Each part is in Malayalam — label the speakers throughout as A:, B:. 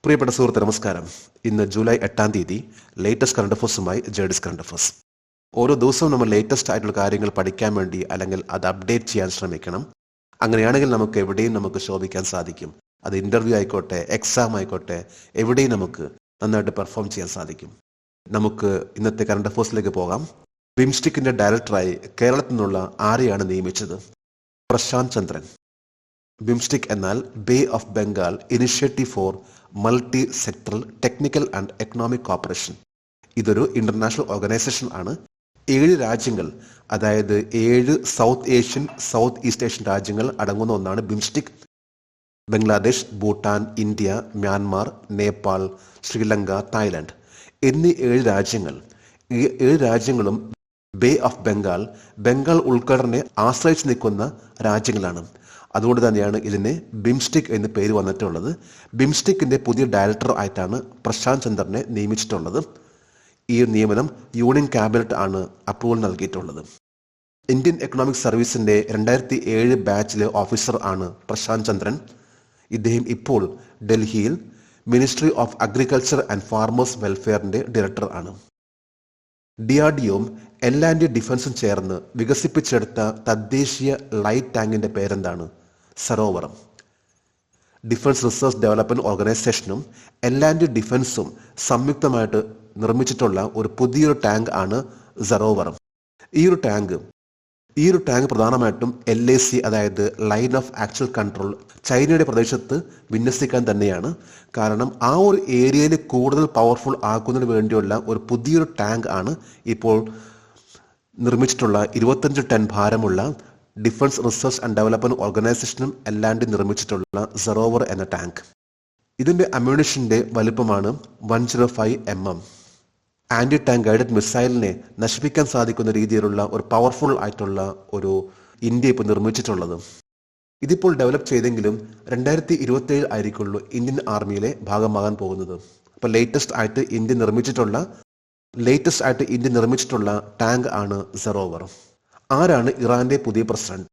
A: പ്രിയപ്പെട്ട സുഹൃത്ത് നമസ്കാരം. ഇന്ന് ജൂലൈ 8 ലേറ്റസ്റ്റ് കറണ്ട് അഫേഴ്സുമായി ജേഡിസ് കറണ്ട് അഫേഴ്സ്. ഓരോ ദിവസവും നമ്മൾ ലേറ്റസ്റ്റ് ആയിട്ടുള്ള കാര്യങ്ങൾ പഠിക്കാൻ വേണ്ടി അല്ലെങ്കിൽ അത് അപ്ഡേറ്റ് ചെയ്യാൻ ശ്രമിക്കണം. അങ്ങനെയാണെങ്കിൽ നമുക്ക് എവിടെയും ശോഭിക്കാൻ സാധിക്കും. അത് ഇന്റർവ്യൂ ആയിക്കോട്ടെ, എക്സാം ആയിക്കോട്ടെ, എവിടെയും നമുക്ക് നന്നായിട്ട് പെർഫോം ചെയ്യാൻ സാധിക്കും. നമുക്ക് ഇന്നത്തെ കറണ്ട് അഫേഴ്സിലേക്ക് പോകാം. ബിംസ്റ്റിക്കിന്റെ ഡയറക്ടറായി കേരളത്തിൽ നിന്നുള്ള ആരെയാണ് നിയമിച്ചത്? പ്രശാന്ത് ചന്ദ്രൻ. ബിംസ്റ്റിക് എന്നാൽ Bay of Bengal initiative for multi sectoral technical and economic cooperation. ഇതൊരു ഇന്റർനാഷണൽ ഓർഗനൈസേഷൻ ആണ്. 7 രാജ്യങ്ങൾ, അതായത് 7 South Asian, South East Asian രാജ്യങ്ങൾ അടങ്ങുന്ന ഒന്നാണ് BIMSTEC. Bangladesh, Bhutan, India, Myanmar, Nepal, Sri Lanka, Thailand എന്നീ 7 രാജ്യങ്ങൾ. ഈ 7 രാജ്യങ്ങളും ബേ ഓഫ് ബംഗാൾ ഉൾക്കടലിനെ ആശ്രയിച്ച് നിൽക്കുന്ന രാജ്യങ്ങളാണ്. അതുകൊണ്ട് തന്നെയാണ് ഇതിന് ബിംസ്റ്റിക് എന്ന് പേര് വന്നിട്ടുള്ളത്. ബിംസ്റ്റിക്കിന്റെ പുതിയ ഡയറക്ടർ ആയിട്ടാണ് പ്രശാന്ത് ചന്ദ്രനെ നിയമിച്ചിട്ടുള്ളത്. ഈ നിയമനം യൂണിയൻ ക്യാബിനറ്റ് ആണ് അപ്രൂവൽ നൽകിയിട്ടുള്ളത്. ഇന്ത്യൻ എക്കണോമിക് സർവീസിന്റെ 2007 ബാച്ചിലെ ഓഫീസർ ആണ് പ്രശാന്ത് ചന്ദ്രൻ. ഇദ്ദേഹം ഇപ്പോൾ ഡൽഹിയിൽ ministry of agriculture and farmers വെൽഫെയറിന്റെ ഡയറക്ടർ ആണ്. DRDOയും L&T ഡിഫൻസും ചേർന്ന് വികസിപ്പിച്ചെടുത്ത തദ്ദേശീയ ലൈറ്റ് ടാങ്കിന്റെ പേരെന്താണ്? സരോവരം. ഡിഫൻസ് റിസർച്ച് ഡെവലപ്മെന്റ് ഓർഗനൈസേഷനും L&T ഡിഫൻസും സംയുക്തമായിട്ട് നിർമ്മിച്ചിട്ടുള്ള ഒരു പുതിയൊരു ടാങ്ക് ആണ് സരോവരം. ഈ ഒരു ടാങ്ക് പ്രധാനമായിട്ടും LAC, അതായത് ലൈൻ ഓഫ് ആക്ച്വൽ കൺട്രോൾ, ചൈനയുടെ പ്രദേശത്ത് വിന്യസിക്കാൻ തന്നെയാണ്. കാരണം ആ ഒരു ഏരിയയിൽ കൂടുതൽ പവർഫുൾ ആക്കുന്നതിന് വേണ്ടിയുള്ള ഒരു പുതിയൊരു ടാങ്ക് ആണ് ഇപ്പോൾ നിർമ്മിച്ചിട്ടുള്ള 25 ടൺ ഭാരമുള്ള ഡിഫൻസ് റിസർച്ച് ആൻഡ് ഡെവലപ്മെന്റ് ഓർഗനൈസേഷനും L&T നിർമ്മിച്ചിട്ടുള്ള സരോവർ എന്ന ടാങ്ക്. ഇതിന്റെ അമ്യൂണിഷന്റെ വലുപ്പമാണ് 105 mm. ആന്റി ടാങ്ക് ഗൈഡഡ് മിസൈലിനെ നശിപ്പിക്കാൻ സാധിക്കുന്ന രീതിയിലുള്ള ഒരു പവർഫുൾ ആയിട്ടുള്ള ഒരു ഇന്ത്യ ഇപ്പോൾ നിർമ്മിച്ചിട്ടുള്ളത്. ഇതിപ്പോൾ ഡെവലപ്പ് ചെയ്തെങ്കിലും 2027 ആയിരിക്കുള്ളൂ ഇന്ത്യൻ ആർമിയിലെ ഭാഗമാകാൻ പോകുന്നത്. അപ്പോൾ ലേറ്റസ്റ്റ് ആയിട്ട് ഇന്ത്യ നിർമ്മിച്ചിട്ടുള്ള ടാങ്ക് ആണ് സരോവർ. ആരാണ് ഇറാന്റെ പുതിയ പ്രസിഡന്റ്?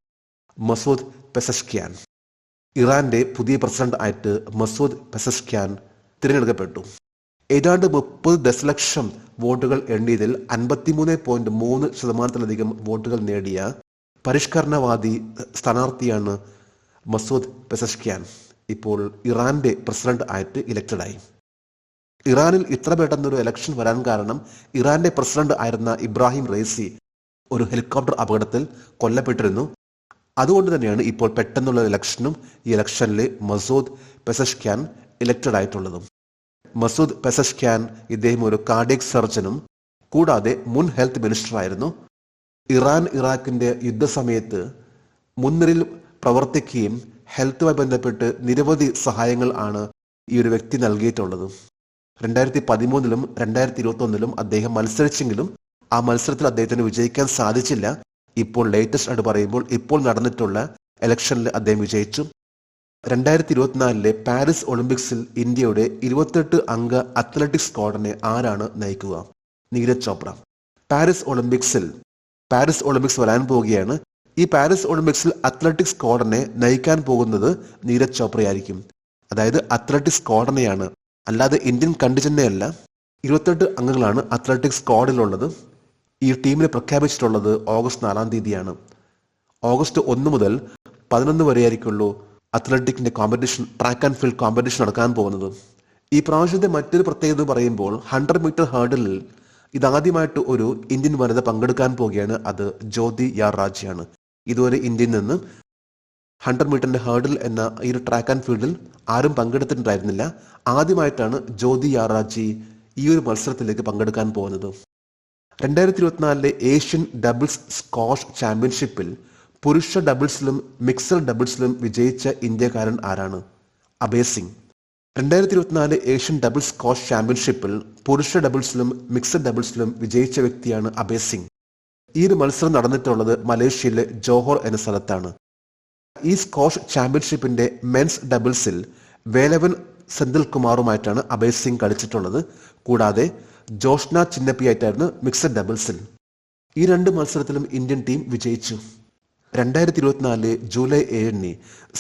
A: മസൂദ് പെസഷ്ക്യാൻ. ഇറാന്റെ പുതിയ പ്രസിഡന്റ് ആയിട്ട് മസൂദ് പെസഷ്ക്യാൻ തിരഞ്ഞെടുക്കപ്പെട്ടു. ഏതാണ്ട് 30 ദശലക്ഷം വോട്ടുകൾ എണ്ണിയതിൽ 53.3% വോട്ടുകൾ നേടിയ പരിഷ്കരണവാദി സ്ഥാനാർത്ഥിയാണ് മസൂദ് പെസഷ്ക്യാൻ. ഇപ്പോൾ ഇറാന്റെ പ്രസിഡന്റ് ആയിട്ട് ഇലക്റ്റഡായി. ഇറാനിൽ ഇത്ര പെട്ടെന്നൊരു ഇലക്ഷൻ വരാൻ കാരണം ഇറാന്റെ പ്രസിഡന്റ് ആയിരുന്ന ഇബ്രാഹിം റൈസി ഒരു ഹെലികോപ്റ്റർ അപകടത്തിൽ കൊല്ലപ്പെട്ടിരുന്നു. അതുകൊണ്ട് തന്നെയാണ് ഇപ്പോൾ പെട്ടെന്നുള്ള ഇലക്ഷനും ഈ ഇലക്ഷനിൽ മസൂദ് പെസഷ്ക്യാൻ ഇലക്റ്റഡ് ആയിട്ടുള്ളതും. മസൂദ് പെസഷ്ക്യാൻ ഇദ്ദേഹം ഒരു കാർഡിയക് സർജനും കൂടാതെ മുൻ ഹെൽത്ത് മിനിസ്റ്റർ ആയിരുന്നു. ഇറാഖിന്റെ യുദ്ധസമയത്ത് മുൻനിരയിൽ പ്രവർത്തിക്കുകയും ഹെൽത്തുമായി ബന്ധപ്പെട്ട് നിരവധി സഹായങ്ങൾ ആണ് ഈ ഒരു വ്യക്തി നൽകിയിട്ടുള്ളത്. 2013 2021 അദ്ദേഹം മത്സരിച്ചെങ്കിലും ആ മത്സരത്തിൽ അദ്ദേഹത്തിന് വിജയിക്കാൻ സാധിച്ചില്ല. ഇപ്പോൾ ലേറ്റസ്റ്റ് ആയിട്ട് പറയുമ്പോൾ ഇപ്പോൾ നടന്നിട്ടുള്ള ഇലക്ഷനിൽ അദ്ദേഹം വിജയിച്ചു. 2024 പാരീസ് ഒളിമ്പിക്സിൽ ഇന്ത്യയുടെ 28 അംഗ അത്ലറ്റിക്സ് സ്ക്വാഡിനെ ആരാണ് നയിക്കുക? നീരജ് ചോപ്ര. പാരീസ് ഒളിമ്പിക്സ് വരാൻ പോവുകയാണ്. ഈ പാരീസ് ഒളിമ്പിക്സിൽ അത്ലറ്റിക്സ് സ്ക്വാഡിനെ നയിക്കാൻ പോകുന്നത് നീരജ് ചോപ്രയായിരിക്കും. അതായത് അത്ലറ്റിക്സ് സ്ക്വാഡിനെയാണ്, അല്ലാതെ ഇന്ത്യൻ കണ്ടിജന്റിനെ അല്ല. 28 അംഗങ്ങളാണ് അത്ലറ്റിക്സ് സ്ക്വാഡിലുള്ളത്. ഈ ടീമിനെ പ്രഖ്യാപിച്ചിട്ടുള്ളത് ഓഗസ്റ്റ് 4 ഓഗസ്റ്റ് 1 മുതൽ 11 വരെയായിരിക്കുള്ളൂ അത്ലറ്റിക്കിന്റെ competition, track and field competition നടക്കാൻ പോകുന്നത്. ഈ പ്രാവശ്യത്തെ മറ്റൊരു പ്രത്യേകത പറയുമ്പോൾ 100 മീറ്റർ ഹേർഡിലിൽ ഇതാദ്യമായിട്ട് ഒരു ഇന്ത്യൻ വനിത പങ്കെടുക്കാൻ പോവുകയാണ്. അത് ജ്യോതി യാർ റാജിയാണ്. ഇതുവരെ ഇന്ത്യയിൽ നിന്ന് 100 മീറ്ററിന്റെ ഹേർഡിൽ എന്ന ഈ ഒരു ട്രാക്ക് ആൻഡ് ഫീൽഡിൽ ആരും പങ്കെടുത്തിട്ടുണ്ടായിരുന്നില്ല. ആദ്യമായിട്ടാണ് ജ്യോതി യാർ റാജി ഈ ഒരു മത്സരത്തിലേക്ക് പങ്കെടുക്കാൻ പോകുന്നത്. 2024 ഏഷ്യൻ ഡബിൾസ് സ്ക്വാഷ് ചാമ്പ്യൻഷിപ്പിൽ പുരുഷ ഡബിൾസിലും മിക്സഡ് ഡബിൾസിലും വിജയിച്ച ഇന്ത്യക്കാരൻ ആരാണ്? Abhay Singh. 2024 Asian doubles squash ചാമ്പ്യൻഷിപ്പിൽ പുരുഷ ഡബിൾസിലും മിക്സഡ് ഡബിൾസിലും വിജയിച്ച വ്യക്തിയാണ് അഭയ് സിംഗ്. ഈ ഒരു മത്സരം നടന്നിട്ടുള്ളത് മലേഷ്യയിലെ ജോഹോർ എന്ന സ്ഥലത്താണ്. ഈ സ്ക്വാഷ് ചാമ്പ്യൻഷിപ്പിന്റെ മെൻസ് ഡബിൾസിൽ വേലവൻ സെന്തിൽ കുമാറുമായിട്ടാണ് അഭയ് സിംഗ് കളിച്ചിട്ടുള്ളത്. കൂടാതെ ജോഷ്ന ചിന്നപ്പിയായിട്ടായിരുന്നു മിക്സഡ് ഡബിൾസിൽ. ഈ 2 മത്സരത്തിലും ഇന്ത്യൻ ടീം വിജയിച്ചു. 2024 ജൂലൈ 7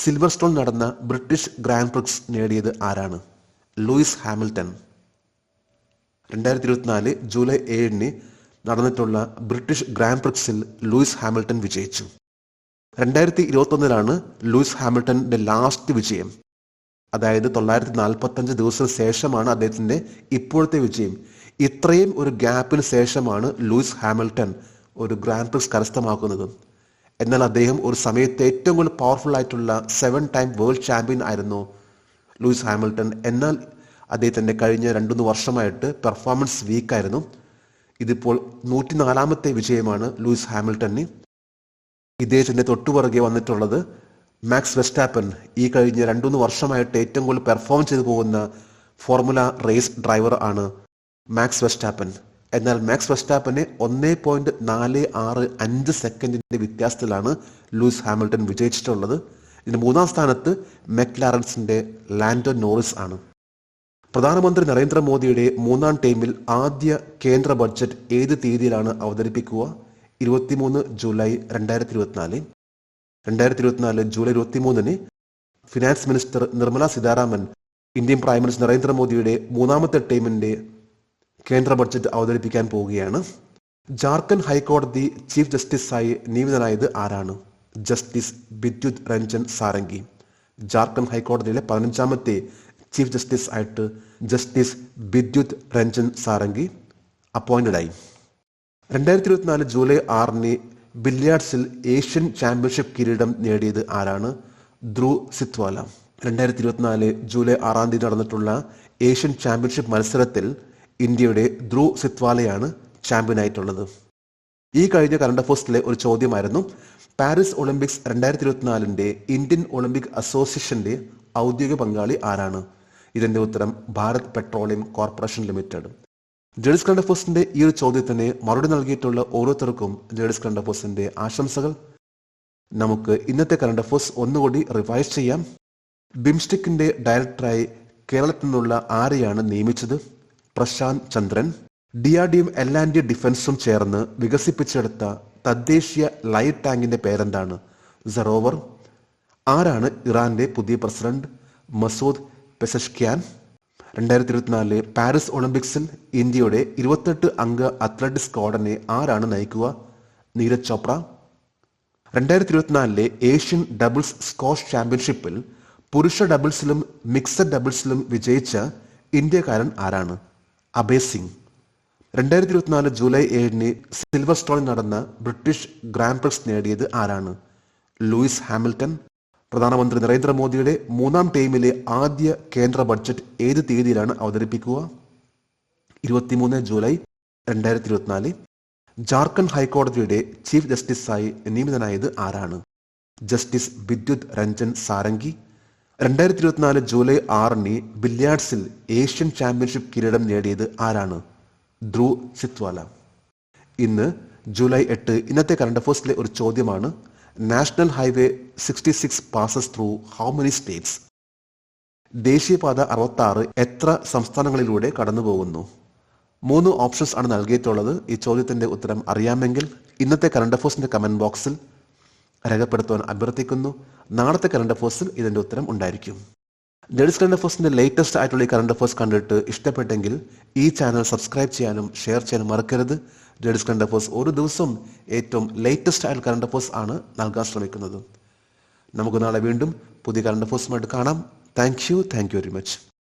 A: സിൽവർ സ്റ്റോൺ നടന്ന ബ്രിട്ടീഷ് ഗ്രാൻഡ് പ്രിക്സ് നേടിയത് ആരാണ്? Luis Hamilton. 2024 ജൂലൈ 7 നടന്നിട്ടുള്ള ബ്രിട്ടീഷ് ഗ്രാൻഡ് പ്രിക്സിൽ ലൂയിസ് ഹാമിൽട്ടൺ വിജയിച്ചു. 2021 ലൂയിസ് ഹാമിൽട്ടന്റെ ലാസ്റ്റ് വിജയം. അതായത് 945 ദിവസത്തിന് ശേഷമാണ് അദ്ദേഹത്തിന്റെ ഇപ്പോഴത്തെ വിജയം. ഇത്രയും ഒരു ഗ്യാപ്പിന് ശേഷമാണ് ലൂയിസ് ഹാമിൽട്ടൺ ഒരു ഗ്രാൻഡ് പ്രിക്സ് കരസ്ഥമാക്കുന്നത്. എന്നാൽ അദ്ദേഹം ഒരു സമയത്ത് ഏറ്റവും കൂടുതൽ പവർഫുൾ ആയിട്ടുള്ള 7 ടൈം വേൾഡ് ചാമ്പ്യൻ ആയിരുന്നു ലൂയിസ് ഹാമിൽട്ടൺ. എന്നാൽ അദ്ദേഹത്തിന്റെ കഴിഞ്ഞ 2-3 വർഷമായിട്ട് പെർഫോമൻസ് വീക്കായിരുന്നു. ഇതിപ്പോൾ 104ാമത്തെ വിജയമാണ് ലൂയിസ് ഹാമിൽട്ടന്. ഇദ്ദേഹത്തിന്റെ തൊട്ടുപുറകെ വന്നിട്ടുള്ളത് മാക്സ് വെസ്റ്റാപ്പൻ. ഈ കഴിഞ്ഞ 2-3 വർഷമായിട്ട് ഏറ്റവും കൂടുതൽ പെർഫോം ചെയ്തു പോകുന്ന ഫോർമുല റേസ് ഡ്രൈവർ ആണ് മാക്സ് വെസ്റ്റാപ്പൻ. എന്നാൽ മാക്സ് വെസ്റ്റാപ്പനെ 1.465 സെക്കൻഡിന്റെ വ്യത്യാസത്തിലാണ് ലൂയിസ് ഹാമിൽട്ടൺ വിജയിച്ചിട്ടുള്ളത്. ഇതിന് 3ാം സ്ഥാനത്ത് മെക്ലാറൻസിന്റെ ലാൻഡോ നോറിസ് ആണ്. പ്രധാനമന്ത്രി നരേന്ദ്രമോദിയുടെ 3ാം ടൈമിൽ ആദ്യ കേന്ദ്ര ബഡ്ജറ്റ് ഏത് തീയതിയിലാണ് അവതരിപ്പിക്കുക? 23 July 2024. 2024 July 23 finance minister Nirmala Sitharaman Indian prime minister നരേന്ദ്രമോദിയുടെ 3ാമത്തെ ടൈമിന്റെ കേന്ദ്ര ബഡ്ജറ്റ് അവതരിപ്പിക്കാൻ പോവുകയാണ്. ജാർഖണ്ഡ് ഹൈക്കോടതി ചീഫ് ജസ്റ്റിസായി നിയമിതനായത് ആരാണ്? ജസ്റ്റിസ് ബിദ്യുത് രഞ്ജൻ സാരംഗി. ജാർഖണ്ഡ് ഹൈക്കോടതിയിലെ 15ാമത്തെ ചീഫ് ജസ്റ്റിസ് ആയിട്ട് ജസ്റ്റിസ് ബിദ്യുത് രഞ്ജൻ സാരംഗി അപ്പോയിന്റഡ് ആയി. 2024 ജൂലൈ 6 ബില്യാർഡ്സിൽ ഏഷ്യൻ ചാമ്പ്യൻഷിപ്പ് കിരീടം നേടിയത് ആരാണ്? ധ്രുവ് സിത്വാല. 2024 ജൂലൈ 6 നടന്നിട്ടുള്ള ഏഷ്യൻ ചാമ്പ്യൻഷിപ്പ് മത്സരത്തിൽ ഇന്ത്യയുടെ ധ്രുവ് സിത്വാലയാണ് ചാമ്പ്യനായിട്ടുള്ളത്. ഈ കഴിഞ്ഞ കറണ്ട് അഫയേഴ്സിലെ ഒരു ചോദ്യമായിരുന്നു, പാരീസ് ഒളിമ്പിക്സ് 2024 ഇന്ത്യൻ ഒളിമ്പിക് അസോസിയേഷന്റെ ഔദ്യോഗിക പങ്കാളി ആരാണ്? ഇതിന്റെ ഉത്തരം Bharat petroleum corporation limited. Journalist current അഫയേഴ്സിന്റെ ഈ ഒരു ചോദ്യത്തിന് മറുപടി നൽകിയിട്ടുള്ള ഓരോരുത്തർക്കും ജേർണലിസ്റ്റ് കറണ്ട് അഫയേഴ്സിന്റെ ആശംസകൾ. നമുക്ക് ഇന്നത്തെ കറണ്ട് അഫയേഴ്സ് ഒന്നുകൂടി റിവൈസ് ചെയ്യാം. ബിംസ്റ്റിക്കിന്റെ ഡയറക്ടറായി കേരളത്തിൽ നിന്നുള്ള ആരെയാണ് നിയമിച്ചത്? പ്രശാന്ത് ചന്ദ്രൻ. DRDM L&T ഡിഫൻസും ചേർന്ന് വികസിപ്പിച്ചെടുത്ത തദ്ദേശീയ ലൈറ്റ് ടാങ്കിന്റെ പേരെന്താണ്? സറോവർ. ആരാണ് ഇറാന്റെ പുതിയ പ്രസിഡന്റ്? മസൂദ് പെസഷ്ക്യാൻ. 2024 പാരീസ് ഒളിമ്പിക്സിൽ ഇന്ത്യയുടെ 28 അംഗ അത്ലറ്റിക് സ്ക്വാഡിനെ ആരാണ് നയിക്കുക? Neeraj Chopra. 2024 Asian doubles squash ചാമ്പ്യൻഷിപ്പിൽ പുരുഷ ഡബിൾസിലും മിക്സഡ് ഡബിൾസിലും വിജയിച്ച ഇന്ത്യക്കാരൻ ആരാണ്? അഭയ് സിംഗ്. 2024 ജൂലൈ 7 സിൽവർ സ്റ്റോണിൽ നടന്ന ബ്രിട്ടീഷ് ഗ്രാൻഡ് പ്രിക്സ് നേടിയത് ആരാണ്? Luis Hamilton. പ്രധാനമന്ത്രി നരേന്ദ്രമോദിയുടെ 3ാം ടൈമിലെ ആദ്യ കേന്ദ്ര ബഡ്ജറ്റ് ഏത് തീയതിയിലാണ് അവതരിപ്പിക്കുക? 23 ജൂലൈ 2024. ജാർഖണ്ഡ് ഹൈക്കോടതിയുടെ ചീഫ് ജസ്റ്റിസായി നിയമിതനായത് ആരാണ്? ജസ്റ്റിസ് ബിദ്യുത് രഞ്ജൻ സാരംഗി. 2024 ജൂലൈ 6 ബില്യാർഡ്സിൽ ഏഷ്യൻ ചാമ്പ്യൻഷിപ്പ് കിരീടം നേടിയത് ആരാണ്? ധ്രുവ് സിത്വാല. ഇന്ന് ജൂലൈ 8 ഇന്നത്തെ കറണ്ട് അഫയേഴ്സിലെ ഒരു ചോദ്യമാണ്, national highway 66 passes through how many States? ദേശീയപാത 66 എത്ര സംസ്ഥാനങ്ങളിലൂടെ കടന്നു പോകുന്നു? 3 ഓപ്ഷൻസ് ആണ് നൽകിയിട്ടുള്ളത്. ഈ ചോദ്യത്തിന്റെ ഉത്തരം അറിയാമെങ്കിൽ ഇന്നത്തെ കറണ്ട് അഫയേഴ്സിന്റെ കമന്റ് ബോക്സിൽ രേഖപ്പെടുത്തുവാൻ അഭ്യർത്ഥിക്കുന്നു. നാളത്തെ കറണ്ട് അഫയേഴ്സിൽ ഇതിന്റെ ഉത്തരം ഉണ്ടായിരിക്കും. ജേർണലിസ്റ്റ് കറണ്ട് അഫയേഴ്സിന്റെ ലേറ്റസ്റ്റ് ആയിട്ടുള്ള ഈ കറണ്ട് അഫയേഴ്സ് കണ്ടിട്ട് ഇഷ്ടപ്പെട്ടെങ്കിൽ ഈ ചാനൽ സബ്സ്ക്രൈബ് ചെയ്യാനും ഷെയർ ചെയ്യാനും മറക്കരുത്. ജേർണലിസ്റ്റ് കറണ്ട് അഫയേഴ്സ് ഒരു ദിവസം ഏറ്റവും ലേറ്റസ്റ്റ് ആയിട്ടുള്ള കറണ്ട് അഫയേഴ്സ് ആണ് നൽകാൻ ശ്രമിക്കുന്നത്. നമുക്ക് നാളെ വീണ്ടും പുതിയ കറണ്ട് അഫയേഴ്സുമായിട്ട് കാണാം. Thank you very much.